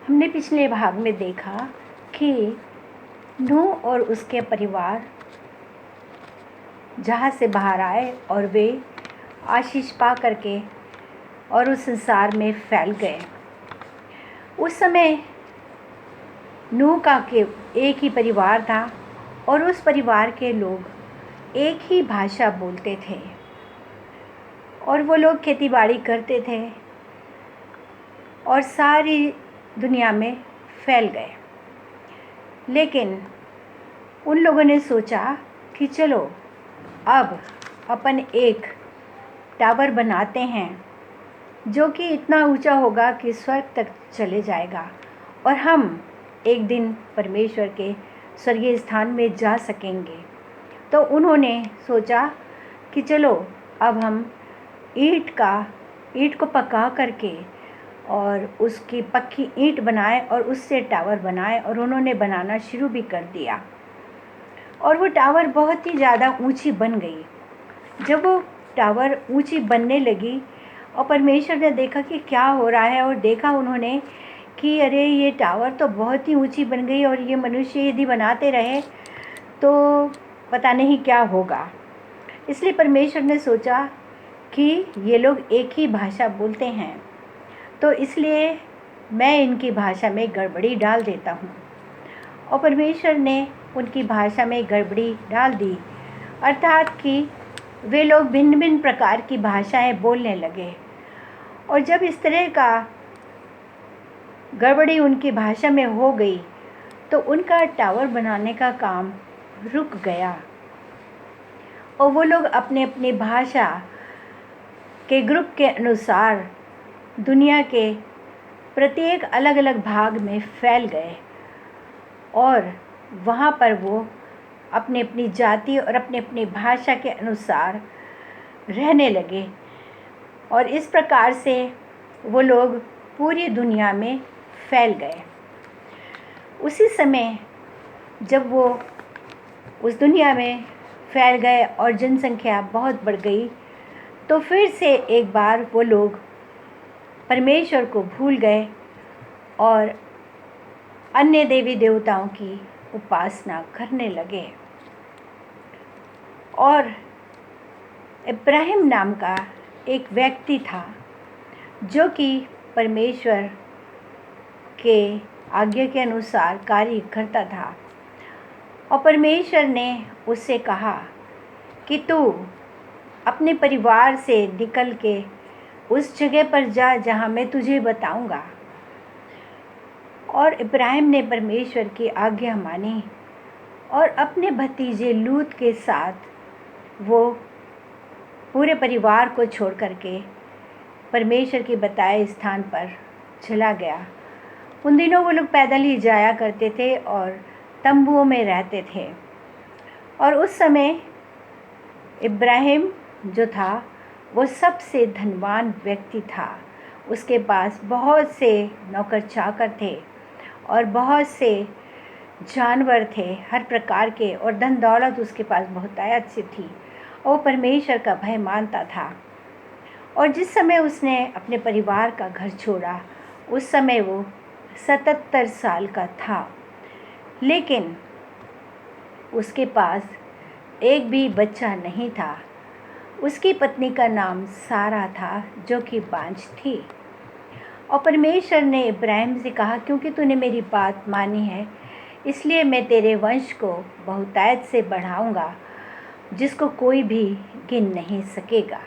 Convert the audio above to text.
हमने पिछले भाग में देखा कि नूह और उसके परिवार जहाज़ से बाहर आए और वे आशीष पा करके और उस संसार में फैल गए। उस समय नूह का के एक ही परिवार था और उस परिवार के लोग एक ही भाषा बोलते थे और वो लोग खेतीबाड़ी करते थे और सारी दुनिया में फैल गए। लेकिन उन लोगों ने सोचा कि चलो अब अपन एक टावर बनाते हैं जो कि इतना ऊंचा होगा कि स्वर्ग तक चले जाएगा और हम एक दिन परमेश्वर के स्वर्गीय स्थान में जा सकेंगे। तो उन्होंने सोचा कि चलो अब हम ईंट को पका करके और उसकी पक्की ईंट बनाए और उससे टावर बनाए और उन्होंने बनाना शुरू भी कर दिया और वो टावर बहुत ही ज़्यादा ऊंची बन गई। जब वो टावर ऊंची बनने लगी और परमेश्वर ने देखा कि क्या हो रहा है और देखा उन्होंने कि अरे ये टावर तो बहुत ही ऊंची बन गई और ये मनुष्य यदि बनाते रहे तो पता नहीं क्या होगा। इसलिए परमेश्वर ने सोचा कि ये लोग एक ही भाषा बोलते हैं तो इसलिए मैं इनकी भाषा में गड़बड़ी डाल देता हूँ। और परमेश्वर ने उनकी भाषा में गड़बड़ी डाल दी, अर्थात कि वे लोग भिन्न भिन्न प्रकार की भाषाएं बोलने लगे। और जब इस तरह का गड़बड़ी उनकी भाषा में हो गई तो उनका टावर बनाने का काम रुक गया और वो लोग अपने अपनी भाषा के ग्रुप के अनुसार दुनिया के प्रत्येक अलग अलग भाग में फैल गए और वहाँ पर वो अपनी अपनी जाति और अपनी अपनी भाषा के अनुसार रहने लगे और इस प्रकार से वो लोग पूरी दुनिया में फैल गए। उसी समय जब वो उस दुनिया में फैल गए और जनसंख्या बहुत बढ़ गई तो फिर से एक बार वो लोग परमेश्वर को भूल गए और अन्य देवी देवताओं की उपासना करने लगे। और इब्राहिम नाम का एक व्यक्ति था जो कि परमेश्वर के आज्ञा के अनुसार कार्य करता था और परमेश्वर ने उससे कहा कि तू अपने परिवार से निकल के उस जगह पर जा जहाँ मैं तुझे बताऊंगा। और इब्राहिम ने परमेश्वर की आज्ञा मानी और अपने भतीजे लूत के साथ वो पूरे परिवार को छोड़ करके परमेश्वर के बताए स्थान पर चला गया। उन दिनों वो लोग पैदल ही जाया करते थे और तंबुओं में रहते थे। और उस समय इब्राहिम जो था वो सबसे धनवान व्यक्ति था। उसके पास बहुत से नौकर चाकर थे और बहुत से जानवर थे हर प्रकार के और धन दौलत उसके पास बहुतायत से थी। वो परमेश्वर का भय मानता था। और जिस समय उसने अपने परिवार का घर छोड़ा उस समय वो 77 साल का था, लेकिन उसके पास एक भी बच्चा नहीं था। उसकी पत्नी का नाम सारा था जो कि बांझ थी। और परमेश्वर ने इब्राहिम से कहा क्योंकि तूने मेरी बात मानी है इसलिए मैं तेरे वंश को बहुतायत से बढ़ाऊंगा जिसको कोई भी गिन नहीं सकेगा।